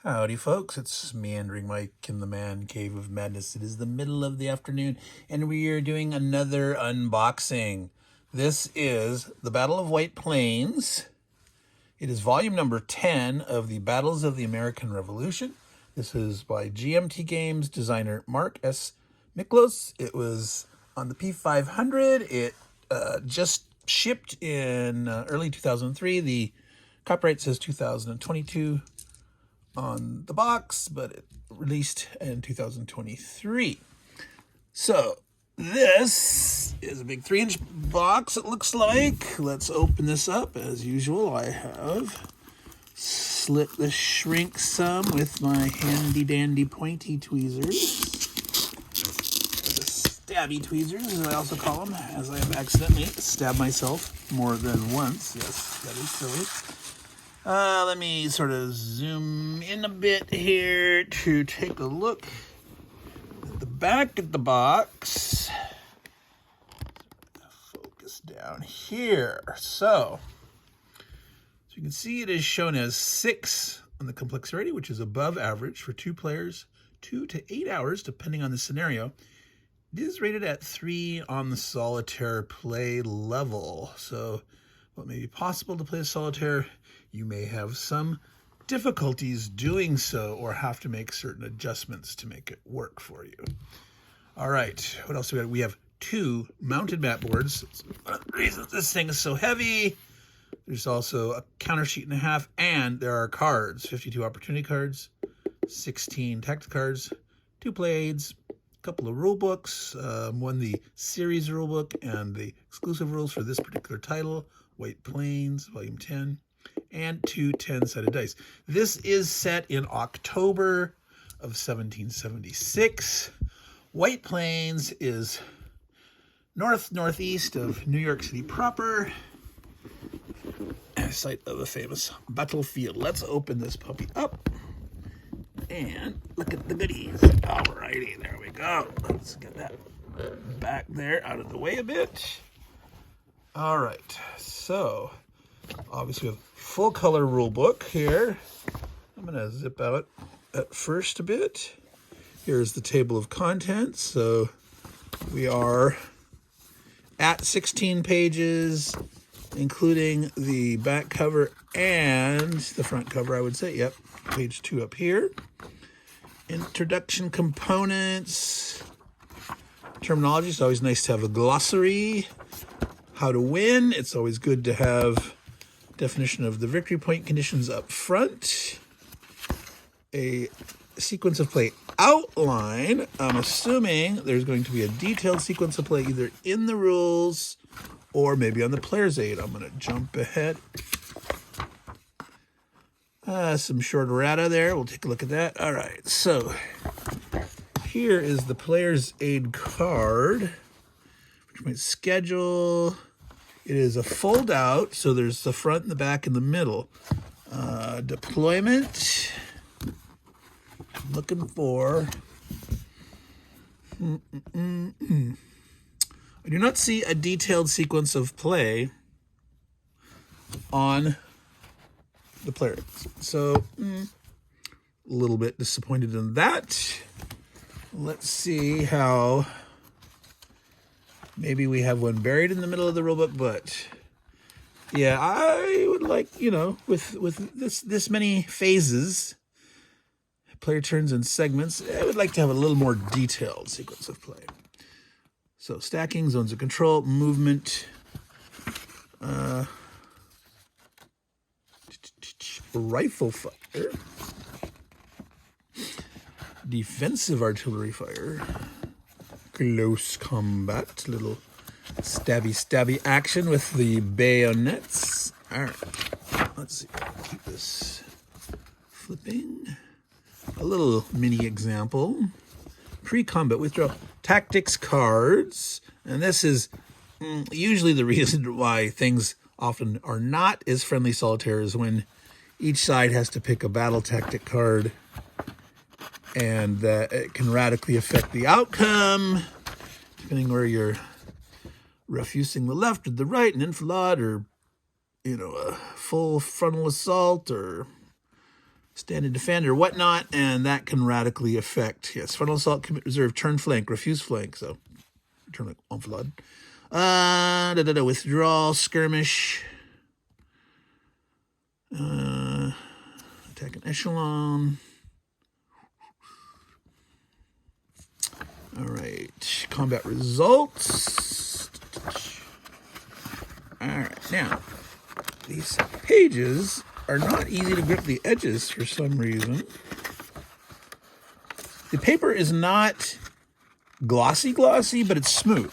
Howdy, folks. It's Meandering Mike in the Man Cave of Madness. It is the middle of the afternoon, and we are doing another unboxing. This is the Battle of White Plains. It is volume number 10 of the Battles of the American Revolution. This is by GMT Games designer Mark Miklos. It was on the P500. It just shipped in early 2003. The copyright says 2022 on the box, but it released in 2023. So this is a big 3-inch box, it looks like. Let's open this up. As usual, I have slit the shrink some with my handy dandy pointy tweezers. The stabby tweezers, as I also call them, as I have accidentally stabbed myself more than once. Yes, that is silly. Let me sort of zoom in a bit here to take a look at the back of the box. Focus down here. So you can see it is shown as 6 on the complexity rating, which is above average for 2 players, 2 to 8 hours, depending on the scenario. It is rated at 3 on the solitaire play level. So what may be possible to play a solitaire, you may have some difficulties doing so or have to make certain adjustments to make it work for you. All right, what else do we have? We have 2 mounted mat boards. That's one of the reasons this thing is so heavy. There's also a counter sheet and a half, and there are cards, 52 opportunity cards, 16 tactic cards, 2 play aids, a couple of rule books, one the series rule book and the exclusive rules for this particular title, White Plains, volume 10, and 2 10-sided dice. This is set in October of 1776. White Plains is northeast of New York City proper, site of a famous battlefield. Let's open this puppy up and look at the goodies. Alrighty, there we go. Let's get that back there out of the way a bit. All right, so obviously we have full color rule book here. I'm gonna zip out at first a bit. Here's the table of contents. So we are at 16 pages, including the back cover and the front cover, I would say. Yep, page 2 up here. Introduction components. Terminology, it's always nice to have a glossary. How to win, it's always good to have definition of the victory point conditions up front. A sequence of play outline. I'm assuming there's going to be a detailed sequence of play either in the rules or maybe on the player's aid. I'm going to jump ahead. Some short errata there. We'll take a look at that. All right, so here is the player's aid card. My schedule. It is a fold out, so there's the front and the back and the middle. Deployment. I'm looking for. I do not see a detailed sequence of play on the player, so a little bit disappointed in that. Let's see how. Maybe we have one buried in the middle of the rulebook, but yeah, I would like, with this many phases, player turns and segments, I would like to have a little more detailed sequence of play. So stacking, zones of control, movement, rifle fire, defensive artillery fire, close combat, little stabby action with the bayonets. All right, let's see. Keep this flipping. A little mini example. Pre-combat withdrawal tactics cards, and this is usually the reason why things often are not as friendly solitaire is when each side has to pick a battle tactic card, and it can radically affect the outcome, depending where you're refusing the left or the right, an enfilade, or a full frontal assault, or stand and defend or whatnot, and that can radically affect, yes, frontal assault, commit reserve, turn flank, refuse flank, so turn like en flood. Withdrawal, skirmish, attack an echelon. All right, combat results. All right, now, these pages are not easy to grip the edges for some reason. The paper is not glossy, but it's smooth.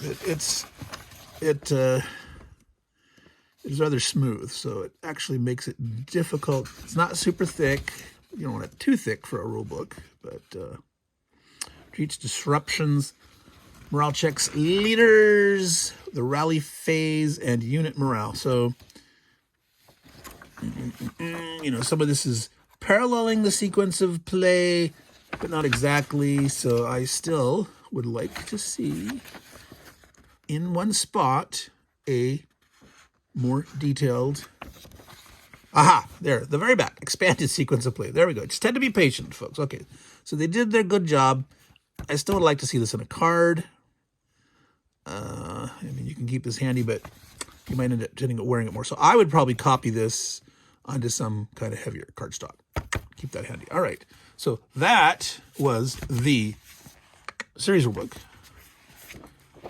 It is rather smooth, so it actually makes it difficult. It's not super thick. You don't want it too thick for a rule book, but treats disruptions, morale checks leaders, the rally phase, and unit morale. So, some of this is paralleling the sequence of play, but not exactly. So I still would like to see in one spot a more detailed, there, the very back, expanded sequence of play. There we go. Just tend to be patient, folks. Okay, so they did their good job. I still would like to see this in a card. You can keep this handy, but you might end up wearing it more. So I would probably copy this onto some kind of heavier cardstock. Keep that handy. All right, so that was the series rulebook.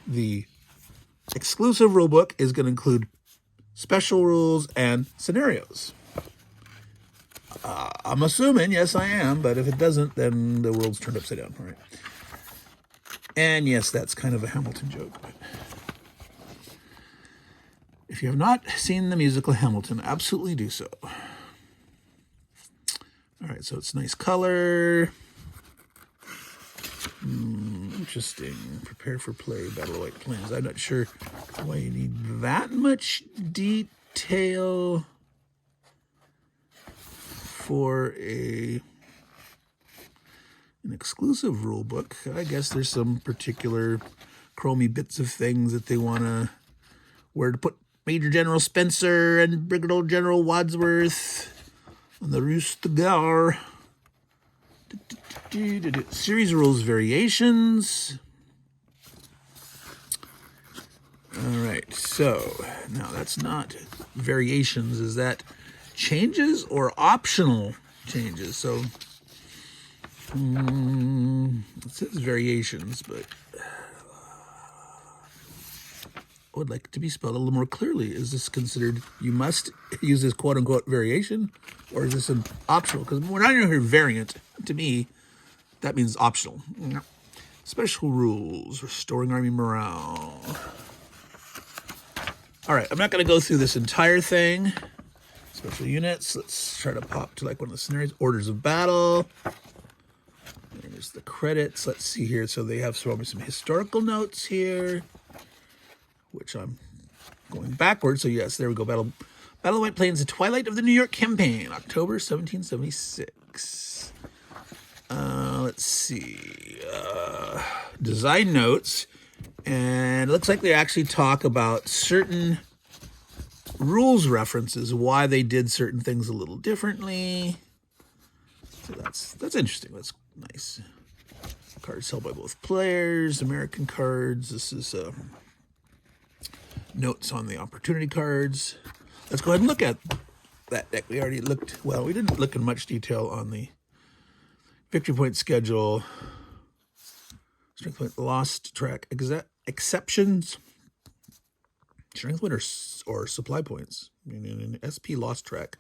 The exclusive rulebook is going to include special rules and scenarios. I'm assuming, yes, I am, but if it doesn't, then the world's turned upside down. All right. And yes, that's kind of a Hamilton joke. But if you have not seen the musical Hamilton, absolutely do so. All right, so it's nice color. Interesting. Prepare for play, Battle of White Plains. I'm not sure why you need that much detail for an exclusive rule book. I guess there's some particular chromy bits of things that they want to, where to put Major General Spencer and Brigadier General Wadsworth on the Rue de Gare. Series rules variations. All right, so now that's not variations. Is that changes or optional changes? So it says variations, but I would like it to be spelled a little more clearly. Is this considered, you must use this quote-unquote variation, or is this an optional? Because when I hear variant, to me, that means optional. Special rules, restoring army morale. All right, I'm not going to go through this entire thing. Special units, let's try to pop to like one of the scenarios. Orders of battle. There's the credits. Let's see here. So they have some historical notes here, which I'm going backwards. So yes, there we go. Battle of White Plains, the Twilight of the New York Campaign, October 1776. Let's see. Design notes. And it looks like they actually talk about certain rules references, why they did certain things a little differently. So that's interesting. That's nice. Cards held by both players, American cards. This is notes on the opportunity cards. Let's go ahead and look at that deck. We already looked, well, we didn't look in much detail on the victory point schedule, strength point lost track, exceptions, strength point or supply points, an SP lost track.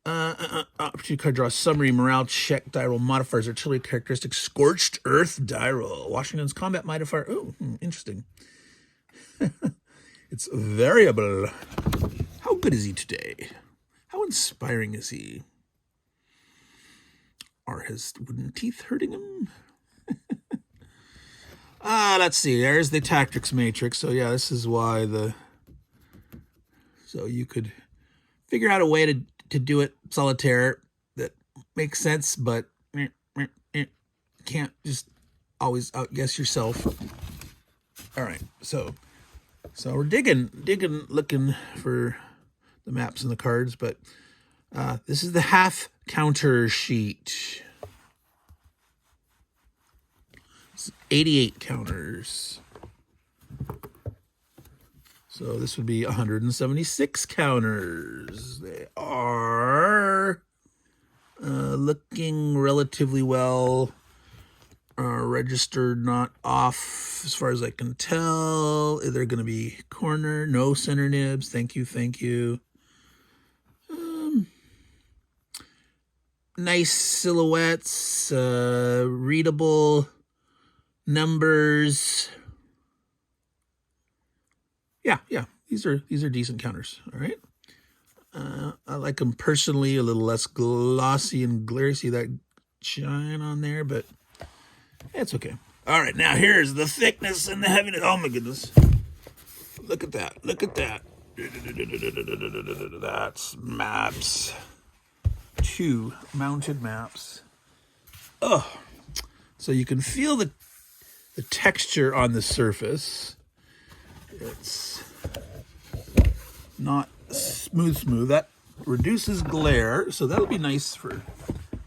Opportunity card draw summary, morale check, die roll modifiers, artillery characteristics, scorched earth die roll, Washington's combat modifier. Oh, interesting. It's variable. How good is he today? How inspiring is he? Are his wooden teeth hurting him? Let's see. There's the tactics matrix. So yeah, this is why so you could figure out a way to do it solitaire that makes sense, but can't just always outguess yourself. All right, so we're digging, looking for the maps and the cards, but This is the half counter sheet. It's 88 counters. So this would be 176 counters. They are looking relatively well. Registered, not off as far as I can tell. They're going to be corner, no center nibs. Thank you, thank you. Nice silhouettes, readable numbers. Yeah, these are decent counters. All right. I like them personally a little less glossy and glary. See that shine on there, but it's okay. All right, now here's the thickness and the heaviness. Oh my goodness. Look at that. Look at that. That's maps. 2 mounted maps. Oh, so you can feel the texture on the surface. It's not smooth. That reduces glare, so that'll be nice for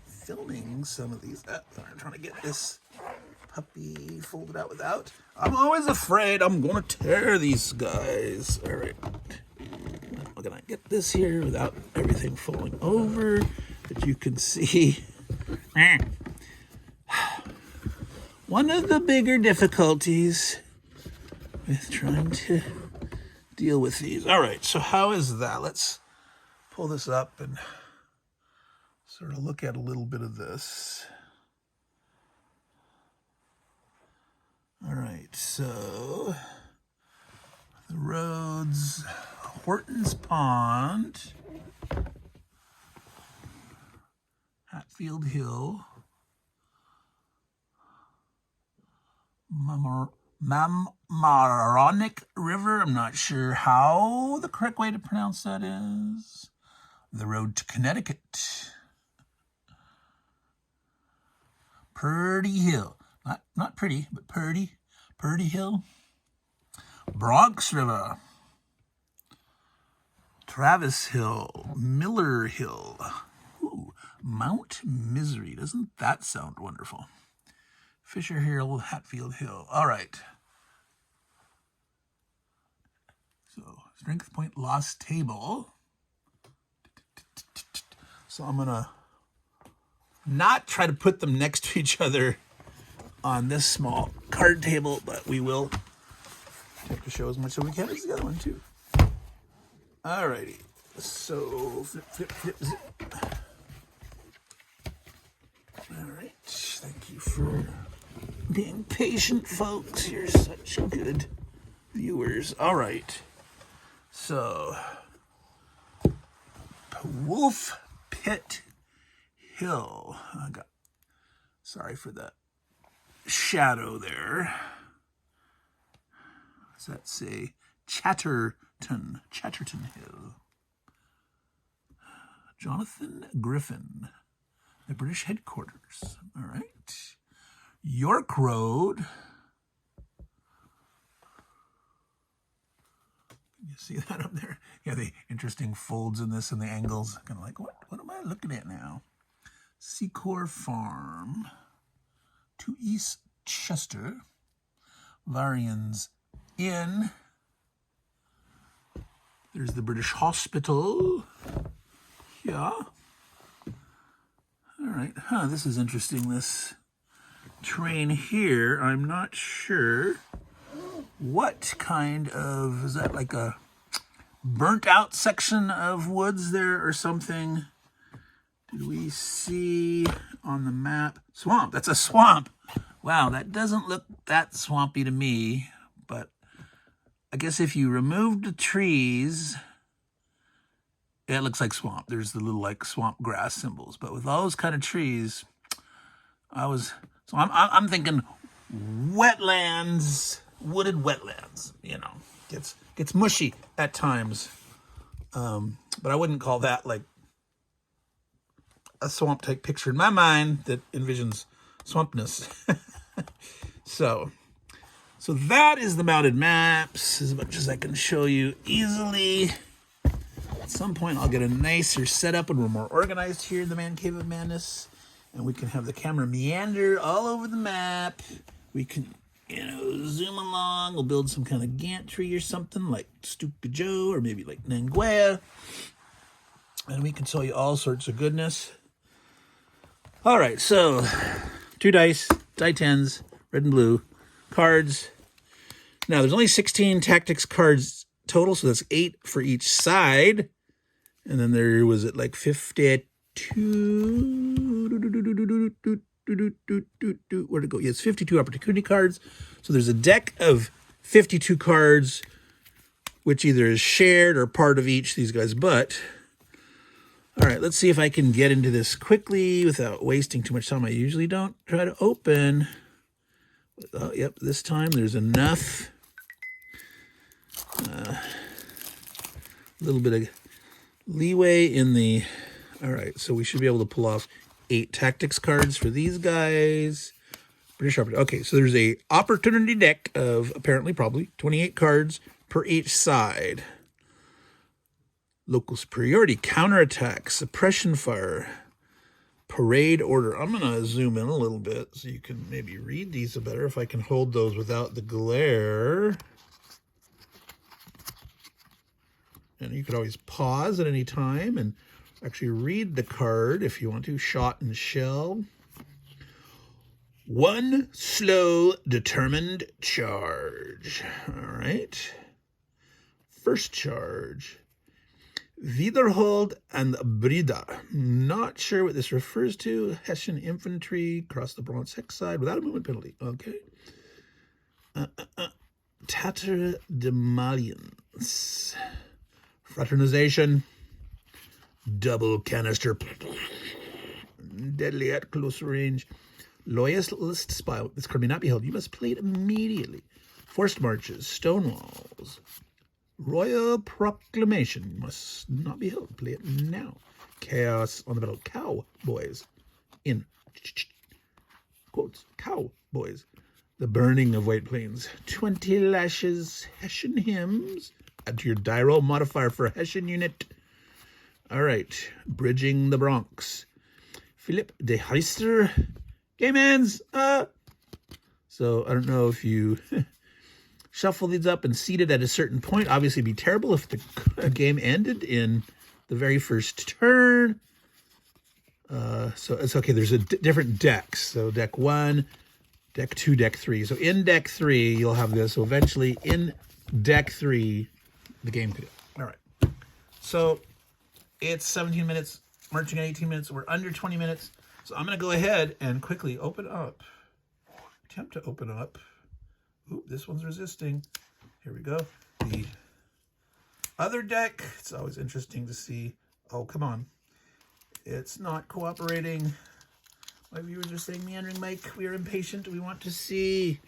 filming some of these. I'm trying to get this puppy folded out without. I'm always afraid I'm gonna tear these guys. All right, how can I get this here without everything falling over that you can see? One of the bigger difficulties with trying to deal with these. All right, so how is that? Let's pull this up and sort of look at a little bit of this. All right, so the roads, Horton's Pond, Hatfield Hill, Mamaroneck River. I'm not sure how the correct way to pronounce that is. The road to Connecticut. Purdy Hill. Not pretty, but Purdy Hill. Bronx River. Travis Hill. Miller Hill. Ooh, Mount Misery. Doesn't that sound wonderful? Fisher Hill, Hatfield Hill. All right. So, strength point loss table. So I'm going to not try to put them next to each other on this small card table, but we will have to show as much as we can as the other one too. All righty. So, flip, zip. All right. Thank you for being patient, folks. You're such good viewers. All right. So, Wolf Pit Hill. Sorry for that shadow there. Does that say Chatterton Hill? Jonathan Griffin, the British headquarters. All right. York Road. You see that up there? Yeah, the interesting folds in this and the angles. Kind of like, what am I looking at now? Secor Farm. To East Chester. Varian's Inn. There's the British Hospital. Yeah. All right. This is interesting. This train here, I'm not sure what kind of, is that like a burnt out section of woods there or something? Did we see on the map? Swamp. That's a swamp. Wow, that doesn't look that swampy to me, but I guess if you removed the trees, it looks like swamp. There's the little like swamp grass symbols, but with all those kind of trees, I'm thinking wetlands, wooded wetlands. You know, gets mushy at times, but I wouldn't call that like a swamp type picture in my mind that envisions swampness. So that is the mounted maps as much as I can show you easily. At some point, I'll get a nicer setup when we're more organized here in the Man Cave of Madness. And we can have the camera meander all over the map. We can, zoom along. We'll build some kind of Gantt tree or something like Stupid Joe or maybe like Nanguea. And we can show you all sorts of goodness. All right, so 2 dice, die 10s, red and blue, cards. Now, there's only 16 tactics cards total, so that's 8 for each side. And then there was it like 52. Where'd it go? Yes, 52 opportunity cards. So there's a deck of 52 cards, which either is shared or part of each of these guys. But, all right, let's see if I can get into this quickly without wasting too much time. I usually don't try to open. Oh, yep, this time there's enough. A little bit of leeway in the... All right, so we should be able to pull off 8 tactics cards for these guys. Pretty sharp. Okay, so there's a opportunity deck of apparently probably 28 cards per each side. Local superiority, counterattack, suppression fire, parade order. I'm going to zoom in a little bit so you can maybe read these better if I can hold those without the glare. And you could always pause at any time and actually read the card if you want to. Shot and shell. 1 slow, determined charge. All right. First charge. Wiederhold and Brida. Not sure what this refers to. Hessian infantry across the Bronze Hex side without a movement penalty. Okay. Tatter de Malians. Fraternization. Double canister. Deadly at close range. Loyalist spy. This card may not be held. You must play it immediately. Forced marches. Stonewalls. Royal proclamation must not be held. Play it now. Chaos on the battle. Cowboys. In quotes. Cowboys. The burning of White Plains. 20 lashes. Hessian hymns. Add to your die roll modifier for Hessian unit. All right. Bridging the Bronx. Philip de Heister. Game ends. So I don't know if you shuffle these up and seed it at a certain point. Obviously, it'd be terrible if the game ended in the very first turn. So it's okay. There's a different decks. So deck 1, deck 2, deck 3. So in deck 3, you'll have this. So eventually in deck 3, the game could end. All right. So it's 17 minutes, marching at 18 minutes. We're under 20 minutes. So I'm going to go ahead and quickly open up. Attempt to open up. Ooh, this one's resisting. Here we go. The other deck. It's always interesting to see. Oh, come on. It's not cooperating. My viewers are saying, Meandering Mike, we are impatient. We want to see.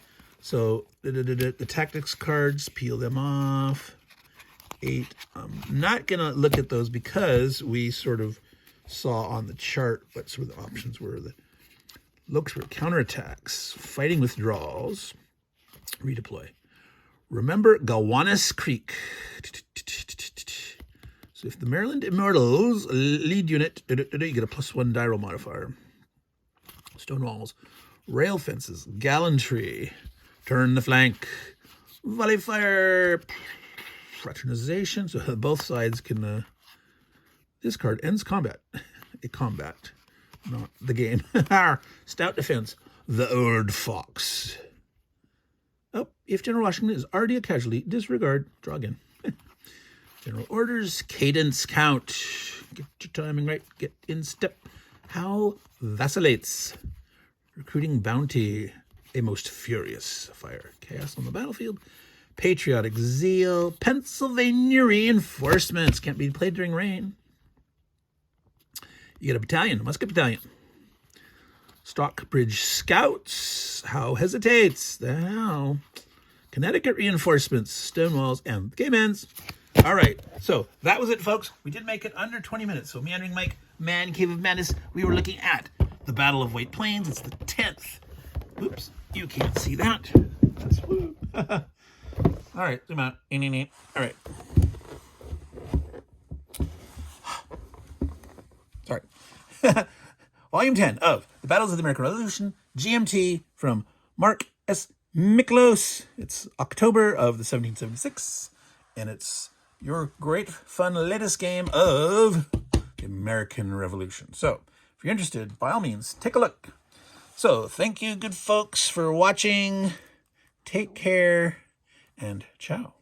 So the tactics cards, peel them off. 8. I'm not going to look at those because we sort of saw on the chart what sort of the options were. The looks were counterattacks, fighting withdrawals, redeploy. Remember Gowanus Creek. So if the Maryland Immortals lead unit, you get a +1 die roll modifier. Stonewalls, rail fences, gallantry, turn the flank, volley fire, fraternization. So both sides can. This card ends combat. A combat, not the game. Stout defense. The Old Fox. Oh, if General Washington is already a casualty, disregard. Draw again. General orders. Cadence count. Get your timing right. Get in step. How vacillates. Recruiting bounty. A most furious fire. Chaos on the battlefield. Patriotic zeal. Pennsylvania reinforcements. Can't be played during rain. You get a battalion, a musket battalion. Stockbridge Scouts. How hesitates. Now, Connecticut reinforcements, Stonewalls, and the game ends. All right, so that was it, folks. We did make it under 20 minutes. So Meandering Mike, Man Cave of Madness, we were looking at the Battle of White Plains. It's the 10th. Oops, you can't see that. That's woo. All right, zoom out. All right. Volume 10 of The Battles of the American Revolution, GMT, from Mark Miklos. It's October of the 1776, and it's your great, fun, latest game of the American Revolution. So, if you're interested, by all means, take a look. So, thank you, good folks, for watching. Take care, and ciao.